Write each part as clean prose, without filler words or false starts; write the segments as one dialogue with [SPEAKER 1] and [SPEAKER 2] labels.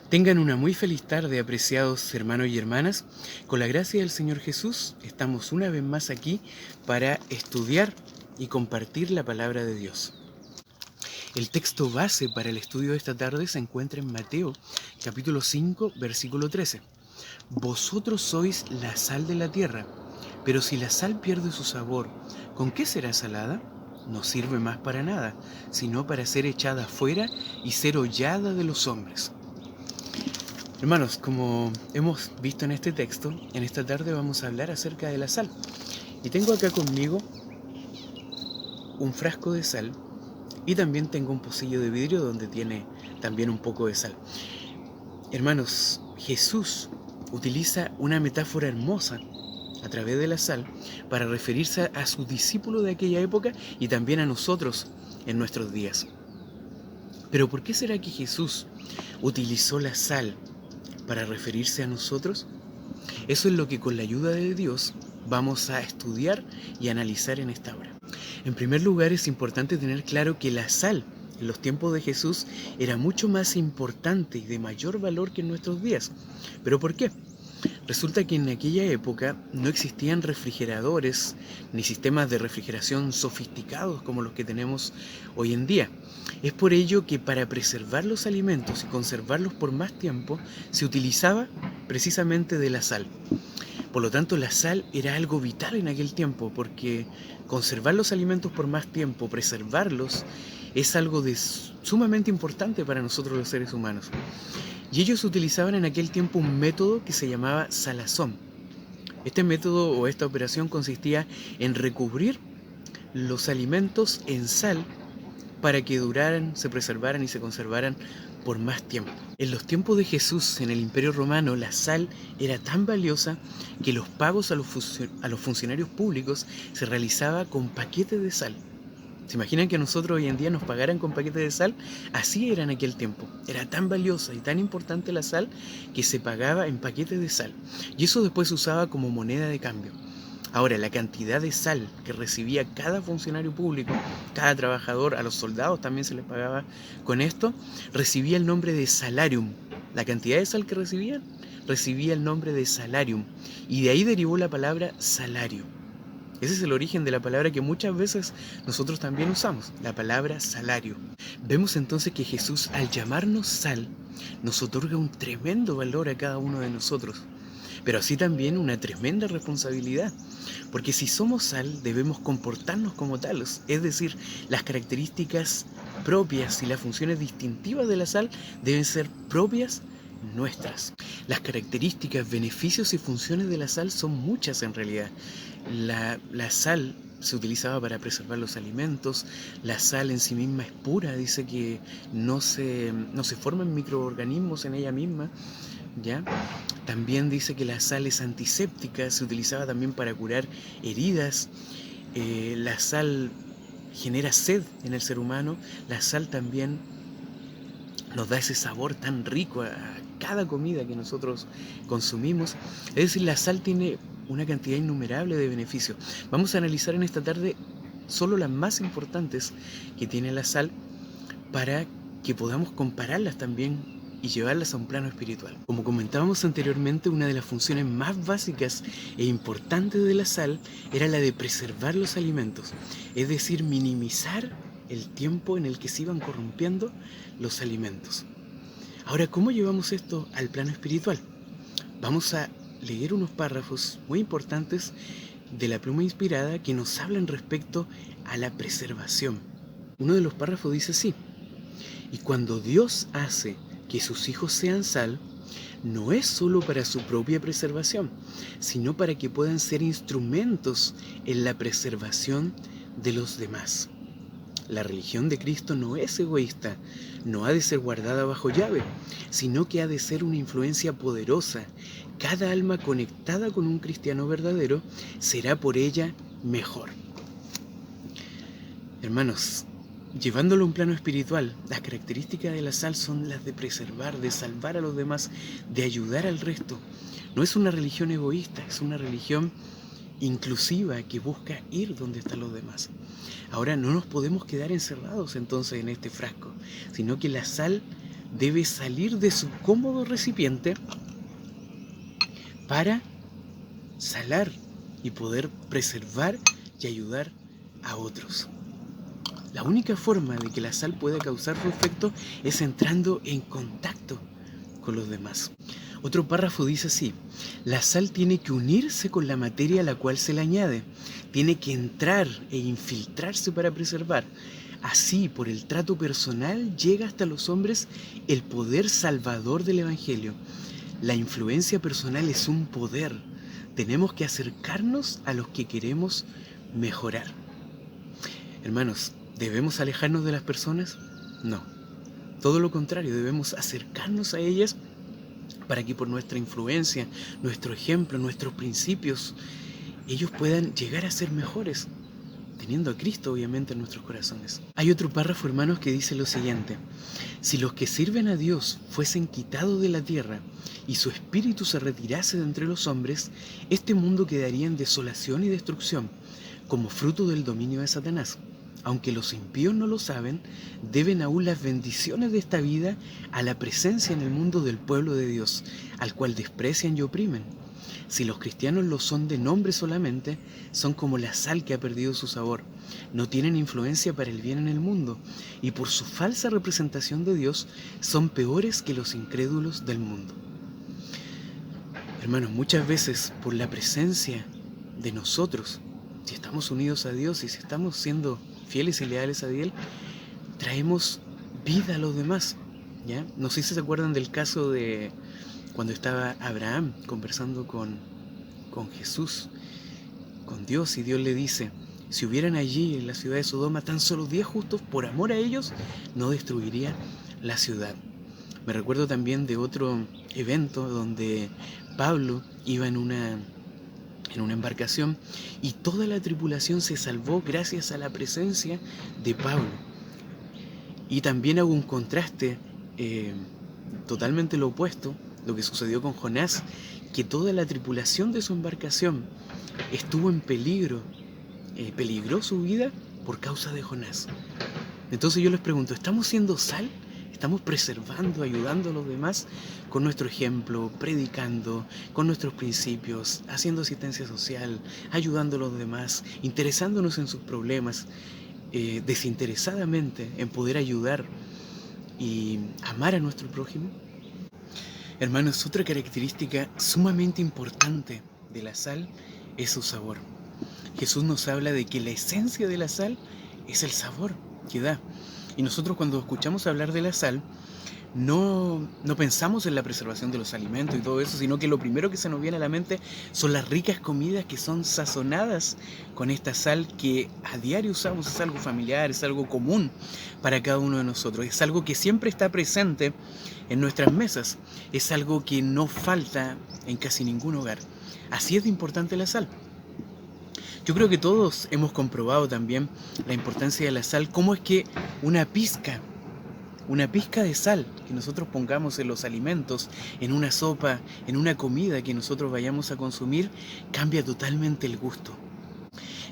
[SPEAKER 1] Tengan una muy feliz tarde, apreciados hermanos y hermanas. Con la gracia del Señor Jesús, estamos una vez más aquí para estudiar y compartir la palabra de Dios. El texto base para el estudio de esta tarde se encuentra en Mateo, capítulo 5, versículo 13. Vosotros sois la sal de la tierra, pero si la sal pierde su sabor, ¿con qué será salada? No sirve más para nada, sino para ser echada afuera y ser hollada de los hombres. Hermanos, como hemos visto en este texto, en esta tarde vamos a hablar acerca de la sal. Y tengo acá conmigo un frasco de sal y también tengo un pocillo de vidrio donde tiene también un poco de sal. Hermanos, Jesús utiliza una metáfora hermosa a través de la sal para referirse a sus discípulos de aquella época y también a nosotros en nuestros días. Pero ¿por qué será que Jesús utilizó la sal para referirse a nosotros? Eso es lo que con la ayuda de Dios vamos a estudiar y analizar en esta hora. En primer lugar, es importante tener claro que la sal en los tiempos de Jesús era mucho más importante y de mayor valor que en nuestros días. ¿Pero por qué? Resulta que en aquella época no existían refrigeradores ni sistemas de refrigeración sofisticados como los que tenemos hoy en día. Es por ello que para preservar los alimentos y conservarlos por más tiempo se utilizaba precisamente de la sal. Por lo tanto, la sal era algo vital en aquel tiempo, porque conservar los alimentos por más tiempo, preservarlos, es algo sumamente importante para nosotros los seres humanos. Y ellos utilizaban en aquel tiempo un método que se llamaba salazón. Este método o esta operación consistía en recubrir los alimentos en sal para que duraran, se preservaran y se conservaran por más tiempo. En los tiempos de Jesús, en el Imperio Romano, la sal era tan valiosa que los pagos a los funcionarios públicos se realizaba con paquetes de sal. ¿Se imaginan que a nosotros hoy en día nos pagaran con paquetes de sal? Así era en aquel tiempo. Era tan valiosa y tan importante la sal que se pagaba en paquetes de sal. Y eso después se usaba como moneda de cambio. Ahora, la cantidad de sal que recibía cada funcionario público, cada trabajador, a los soldados también se les pagaba con esto, recibía el nombre de salarium. La cantidad de sal que recibía el nombre de salarium. Y de ahí derivó la palabra salario. Ese es el origen de la palabra que muchas veces nosotros también usamos, la palabra salario. Vemos entonces que Jesús, al llamarnos sal, nos otorga un tremendo valor a cada uno de nosotros, pero así también una tremenda responsabilidad, porque si somos sal debemos comportarnos como tales, es decir, las características propias y las funciones distintivas de la sal deben ser propias nuestras. Las características, beneficios y funciones de la sal son muchas en realidad. La sal se utilizaba para preservar los alimentos, la sal en sí misma es pura, dice que no se forman microorganismos en ella misma, ¿ya? También dice que la sal es antiséptica, se utilizaba también para curar heridas, la sal genera sed en el ser humano, la sal también nos da ese sabor tan rico a cada comida que nosotros consumimos. Es decir, la sal tiene una cantidad innumerable de beneficios. Vamos a analizar en esta tarde solo las más importantes que tiene la sal para que podamos compararlas también y llevarlas a un plano espiritual. Como comentábamos anteriormente, una de las funciones más básicas e importantes de la sal era la de preservar los alimentos, es decir, minimizar el tiempo en el que se iban corrompiendo los alimentos. Ahora, ¿cómo llevamos esto al plano espiritual? Vamos a leer unos párrafos muy importantes de la pluma inspirada que nos hablan respecto a la preservación. Uno de los párrafos dice así: y cuando Dios hace que sus hijos sean sal, no es solo para su propia preservación, sino para que puedan ser instrumentos en la preservación de los demás. La religión de Cristo no es egoísta, no ha de ser guardada bajo llave, sino que ha de ser una influencia poderosa. Cada alma conectada con un cristiano verdadero será por ella mejor. Hermanos, llevándolo a un plano espiritual, las características de la sal son las de preservar, de salvar a los demás, de ayudar al resto. No es una religión egoísta, es una religión inclusiva que busca ir donde están los demás. Ahora no nos podemos quedar encerrados entonces en este frasco, sino que la sal debe salir de su cómodo recipiente para salar y poder preservar y ayudar a otros. La única forma de que la sal pueda causar su efecto es entrando en contacto con los demás. Otro párrafo dice así: la sal tiene que unirse con la materia a la cual se le añade, tiene que entrar e infiltrarse para preservar. Así, por el trato personal, llega hasta los hombres el poder salvador del Evangelio. La influencia personal es un poder. Tenemos que acercarnos a los que queremos mejorar. Hermanos, ¿debemos alejarnos de las personas? No. Todo lo contrario, debemos acercarnos a ellas para que por nuestra influencia, nuestro ejemplo, nuestros principios, ellos puedan llegar a ser mejores, teniendo a Cristo obviamente en nuestros corazones. Hay otro párrafo, hermanos, que dice lo siguiente: si los que sirven a Dios fuesen quitados de la tierra y su espíritu se retirase de entre los hombres, este mundo quedaría en desolación y destrucción, como fruto del dominio de Satanás. Aunque los impíos no lo saben, deben aún las bendiciones de esta vida a la presencia en el mundo del pueblo de Dios, al cual desprecian y oprimen. Si los cristianos lo son de nombre solamente, son como la sal que ha perdido su sabor. No tienen influencia para el bien en el mundo, y por su falsa representación de Dios, son peores que los incrédulos del mundo. Hermanos, muchas veces por la presencia de nosotros, si estamos unidos a Dios y si estamos siendo fieles y leales a Él, traemos vida a los demás, ¿ya? No sé si se acuerdan del caso de cuando estaba Abraham conversando con Jesús, con Dios, y Dios le dice: si hubieran allí en la ciudad de Sodoma tan solo 10 justos, por amor a ellos, no destruiría la ciudad. Me recuerdo también de otro evento donde Pablo iba en una embarcación y toda la tripulación se salvó gracias a la presencia de Pablo. Y también hago un contraste totalmente lo opuesto, lo que sucedió con Jonás, que toda la tripulación de su embarcación estuvo en peligro, peligró su vida por causa de Jonás. Entonces yo les pregunto, ¿estamos siendo sal? ¿Estamos preservando, ayudando a los demás con nuestro ejemplo, predicando, con nuestros principios, haciendo asistencia social, ayudando a los demás, interesándonos en sus problemas, desinteresadamente en poder ayudar y amar a nuestro prójimo? Hermanos, otra característica sumamente importante de la sal es su sabor. Jesús nos habla de que la esencia de la sal es el sabor que da. Y nosotros cuando escuchamos hablar de la sal, no pensamos en la preservación de los alimentos y todo eso, sino que lo primero que se nos viene a la mente son las ricas comidas que son sazonadas con esta sal que a diario usamos. Es algo familiar, es algo común para cada uno de nosotros, es algo que siempre está presente en nuestras mesas, es algo que no falta en casi ningún hogar. Así es de importante la sal. Yo creo que todos hemos comprobado también la importancia de la sal, cómo es que una pizca de sal que nosotros pongamos en los alimentos, en una sopa, en una comida que nosotros vayamos a consumir, cambia totalmente el gusto.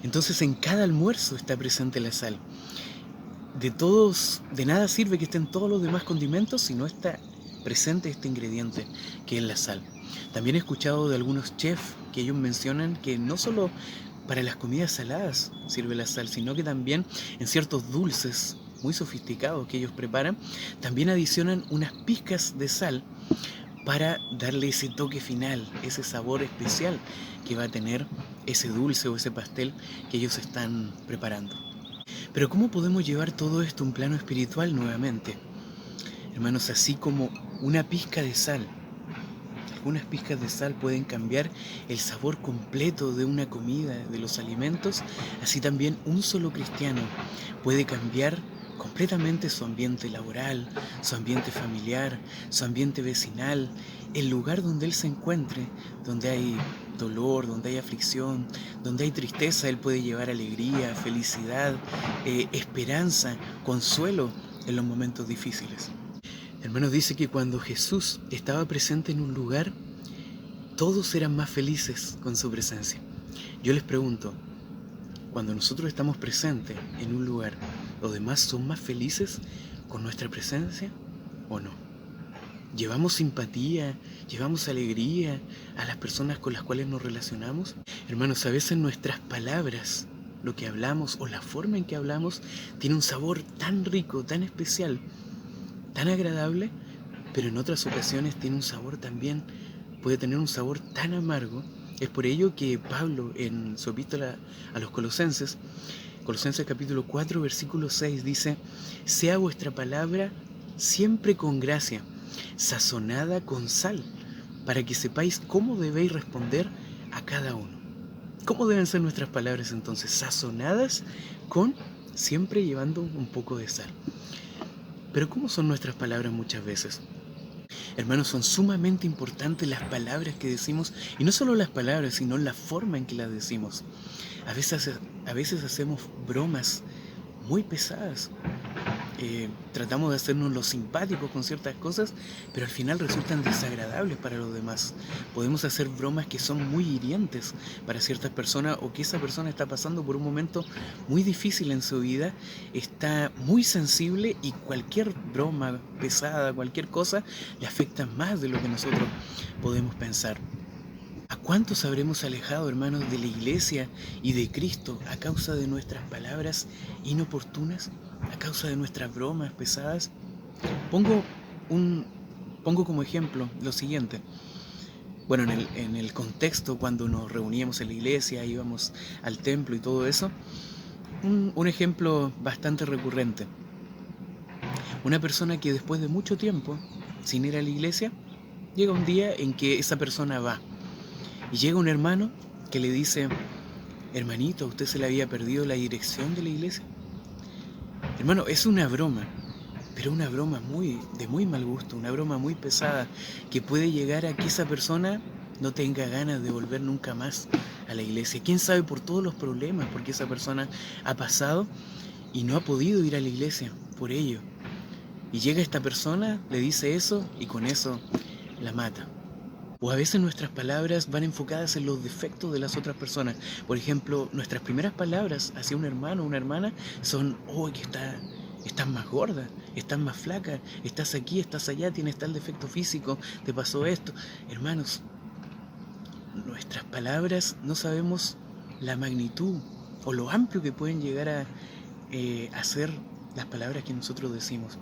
[SPEAKER 1] Entonces en cada almuerzo está presente la sal. De nada sirve que estén todos los demás condimentos si no está presente este ingrediente que es la sal. También he escuchado de algunos chefs que ellos mencionan que no solo para las comidas saladas sirve la sal, sino que también en ciertos dulces muy sofisticados que ellos preparan, también adicionan unas pizcas de sal para darle ese toque final, ese sabor especial que va a tener ese dulce o ese pastel que ellos están preparando. Pero ¿cómo podemos llevar todo esto a un plano espiritual nuevamente? Hermanos, así como una pizca de sal, algunas pizcas de sal pueden cambiar el sabor completo de una comida, de los alimentos, así también un solo cristiano puede cambiar completamente su ambiente laboral, su ambiente familiar, su ambiente vecinal, el lugar donde él se encuentre, donde hay dolor, donde hay aflicción, donde hay tristeza. Él puede llevar alegría, felicidad, esperanza, consuelo en los momentos difíciles. Hermanos, dice que cuando Jesús estaba presente en un lugar, todos eran más felices con su presencia. Yo les pregunto, cuando nosotros estamos presentes en un lugar, ¿los demás son más felices con nuestra presencia o no? ¿Llevamos simpatía, llevamos alegría a las personas con las cuales nos relacionamos? Hermanos, a veces nuestras palabras, lo que hablamos o la forma en que hablamos, tiene un sabor tan rico, tan especial, tan agradable, pero en otras ocasiones tiene un sabor también, puede tener un sabor tan amargo. Es por ello que Pablo en su epístola a los Colosenses, Colosenses capítulo 4, versículo 6 dice: sea vuestra palabra siempre con gracia, sazonada con sal, para que sepáis cómo debéis responder a cada uno. ¿Cómo deben ser nuestras palabras entonces? Sazonadas con, siempre llevando un poco de sal. Pero ¿cómo son nuestras palabras muchas veces? Hermanos, son sumamente importantes las palabras que decimos, y no solo las palabras, sino la forma en que las decimos. A veces hacemos bromas muy pesadas. Tratamos de hacernos los simpáticos con ciertas cosas, pero al final resultan desagradables para los demás. Podemos hacer bromas que son muy hirientes para ciertas personas, o que esa persona está pasando por un momento muy difícil en su vida, está muy sensible, y cualquier broma pesada, cualquier cosa, le afecta más de lo que nosotros podemos pensar. ¿A cuántos habremos alejado, hermanos, de la iglesia y de Cristo a causa de nuestras palabras inoportunas, a causa de nuestras bromas pesadas? Pongo como ejemplo lo siguiente. Bueno, en el contexto, cuando nos reuníamos en la iglesia, íbamos al templo y todo eso, un ejemplo bastante recurrente. Una persona que después de mucho tiempo sin ir a la iglesia, llega un día en que esa persona va. Y llega un hermano que le dice: hermanito, ¿a usted se le había perdido la dirección de la iglesia? Hermano, es una broma, pero una broma de muy mal gusto, una broma muy pesada, que puede llegar a que esa persona no tenga ganas de volver nunca más a la iglesia. ¿Quién sabe por todos los problemas porque esa persona ha pasado y no ha podido ir a la iglesia por ello? Y llega esta persona, le dice eso, y con eso la mata. O a veces nuestras palabras van enfocadas en los defectos de las otras personas. Por ejemplo, nuestras primeras palabras hacia un hermano o una hermana son: oh, que estás más gorda, estás más flaca, estás aquí, estás allá, tienes tal defecto físico, te pasó esto. Hermanos, nuestras palabras no sabemos la magnitud o lo amplio que pueden llegar a ser las palabras que nosotros decimos.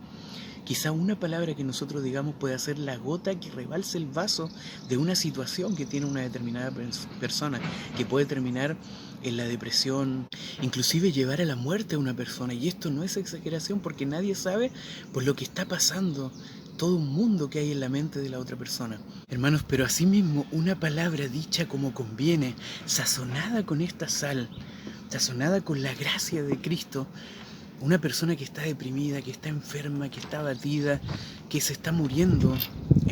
[SPEAKER 1] Quizá una palabra que nosotros digamos puede ser la gota que rebalse el vaso de una situación que tiene una determinada persona, que puede terminar en la depresión, inclusive llevar a la muerte a una persona. Y esto no es exageración, porque nadie sabe por lo que está pasando, todo un mundo que hay en la mente de la otra persona. Hermanos, pero asimismo una palabra dicha como conviene, sazonada con esta sal, sazonada con la gracia de Cristo, una persona que está deprimida, que está enferma, que está abatida, que se está muriendo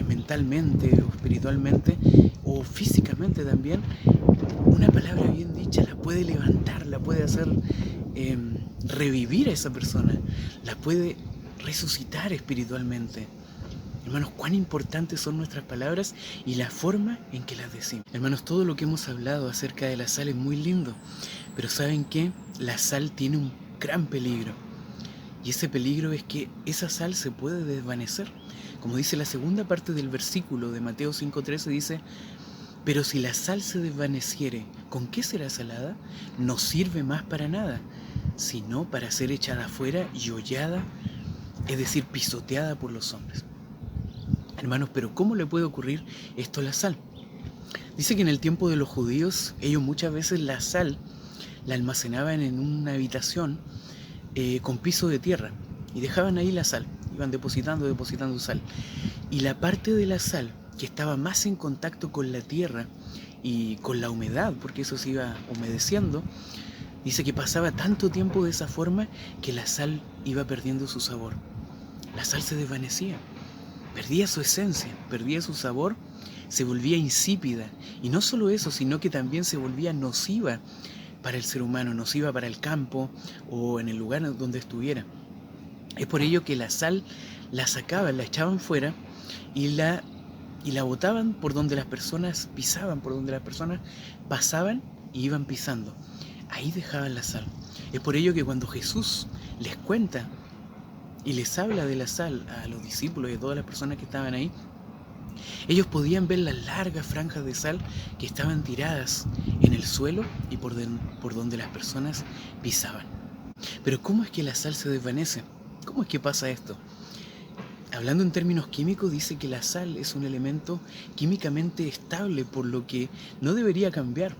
[SPEAKER 1] mentalmente o espiritualmente o físicamente también, una palabra bien dicha la puede levantar, la puede hacer revivir a esa persona, la puede resucitar espiritualmente. Hermanos, cuán importantes son nuestras palabras y la forma en que las decimos. Hermanos, todo lo que hemos hablado acerca de la sal es muy lindo, pero ¿saben qué? La sal tiene un gran peligro. Y ese peligro es que esa sal se puede desvanecer. Como dice la segunda parte del versículo de Mateo 5:13, dice: pero si la sal se desvaneciere, ¿con qué será salada? No sirve más para nada, sino para ser echada afuera y hollada, es decir, pisoteada por los hombres. Hermanos, pero ¿cómo le puede ocurrir esto a la sal? Dice que en el tiempo de los judíos, ellos muchas veces la sal la almacenaban en una habitación con piso de tierra, y dejaban ahí la sal, iban depositando sal, y la parte de la sal que estaba más en contacto con la tierra y con la humedad, porque eso se iba humedeciendo, dice que pasaba tanto tiempo de esa forma que la sal iba perdiendo su sabor. La sal se desvanecía, perdía su esencia, perdía su sabor, se volvía insípida, y no solo eso, sino que también se volvía nociva para el ser humano, nociva para el campo o en el lugar donde estuviera. Es por ello que la sal la sacaban, la echaban fuera y la botaban por donde las personas pisaban, por donde las personas pasaban y iban pisando. Ahí dejaban la sal. Es por ello que cuando Jesús les cuenta y les habla de la sal a los discípulos y a todas las personas que estaban ahí, Ellos podían ver las largas franjas de sal que estaban tiradas en el suelo y por donde las personas pisaban. Pero ¿cómo es que la sal se desvanece? ¿Cómo es que pasa esto? Hablando en términos químicos, dice que la sal es un elemento químicamente estable, por lo que no debería cambiar,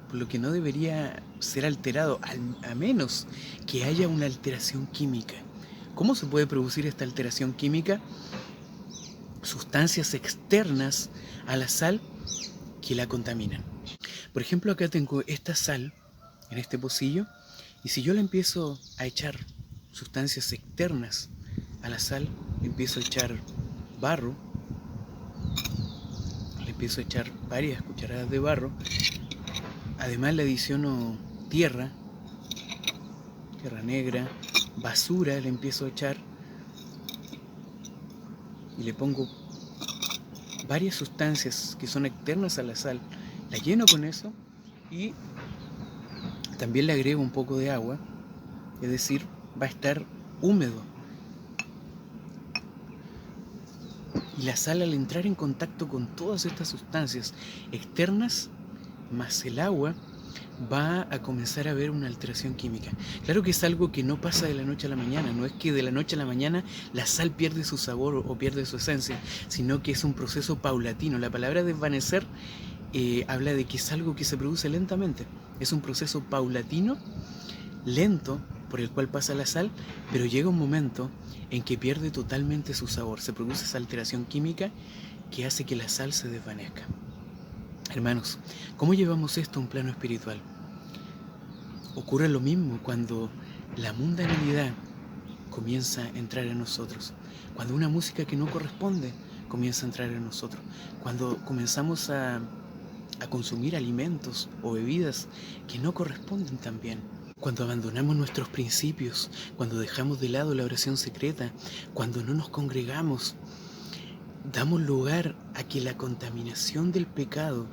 [SPEAKER 1] por lo que no debería ser alterado, a menos que haya una alteración química. ¿Cómo se puede producir esta alteración química? Sustancias externas a la sal que la contaminan. Por ejemplo, acá tengo esta sal en este pocillo, y si yo le empiezo a echar sustancias externas a la sal, le empiezo a echar barro, le empiezo a echar varias cucharadas de barro, además le adiciono tierra negra, basura le empiezo a echar y le pongo varias sustancias que son externas a la sal, la lleno con eso y también le agrego un poco de agua, es decir, va a estar húmedo. Y la sal, al entrar en contacto con todas estas sustancias externas, más el agua, va a comenzar a haber una alteración química. Claro que es algo que no pasa de la noche a la mañana, no es que de la noche a la mañana la sal pierde su sabor o pierde su esencia, sino que es un proceso paulatino. La palabra desvanecer habla de que es algo que se produce lentamente, es un proceso paulatino, lento, por el cual pasa la sal, pero llega un momento en que pierde totalmente su sabor, se produce esa alteración química que hace que la sal se desvanezca. Hermanos, ¿cómo llevamos esto a un plano espiritual? Ocurre lo mismo cuando la mundanalidad comienza a entrar en nosotros, cuando una música que no corresponde comienza a entrar en nosotros, cuando comenzamos a consumir alimentos o bebidas que no corresponden también, cuando abandonamos nuestros principios, cuando dejamos de lado la oración secreta, cuando no nos congregamos, damos lugar a que la contaminación del pecado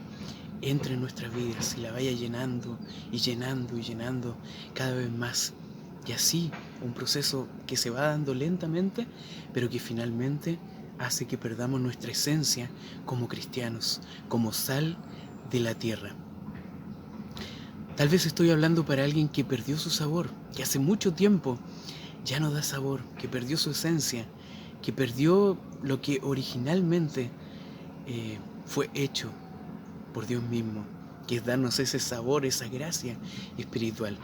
[SPEAKER 1] entre en nuestras vidas y la vaya llenando y llenando y llenando cada vez más. Y así, un proceso que se va dando lentamente, pero que finalmente hace que perdamos nuestra esencia como cristianos, como sal de la tierra. Tal vez estoy hablando para alguien que perdió su sabor, que hace mucho tiempo ya no da sabor, que perdió su esencia, que perdió lo que originalmente fue hecho por Dios mismo, que es darnos ese sabor, esa gracia espiritual.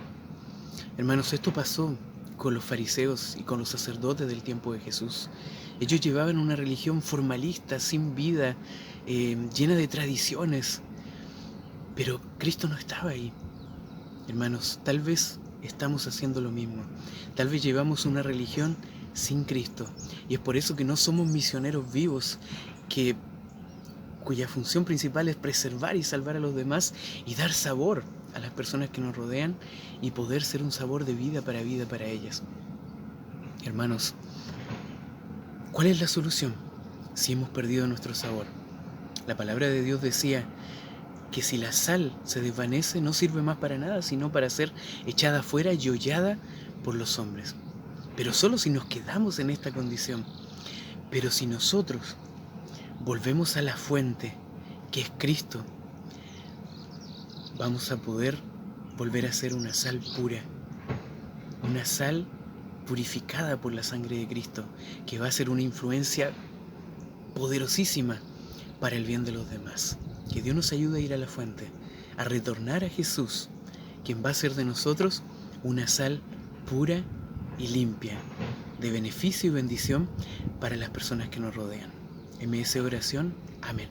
[SPEAKER 1] Hermanos, esto pasó con los fariseos y con los sacerdotes del tiempo de Jesús. Ellos llevaban una religión formalista, sin vida, llena de tradiciones, pero Cristo no estaba ahí. Hermanos, tal vez estamos haciendo lo mismo. Tal vez llevamos una religión sin Cristo. Y es por eso que no somos misioneros vivos, cuya función principal es preservar y salvar a los demás y dar sabor a las personas que nos rodean y poder ser un sabor de vida para ellas. Hermanos, ¿cuál es la solución si hemos perdido nuestro sabor? La palabra de Dios decía que si la sal se desvanece no sirve más para nada, sino para ser echada afuera y hollada por los hombres. Pero solo si nos quedamos en esta condición. Pero si nosotros volvemos a la fuente, que es Cristo, vamos a poder volver a ser una sal pura, una sal purificada por la sangre de Cristo, que va a ser una influencia poderosísima para el bien de los demás. Que Dios nos ayude a ir a la fuente, a retornar a Jesús, quien va a ser de nosotros una sal pura y limpia, de beneficio y bendición para las personas que nos rodean. MS Oración. Amén.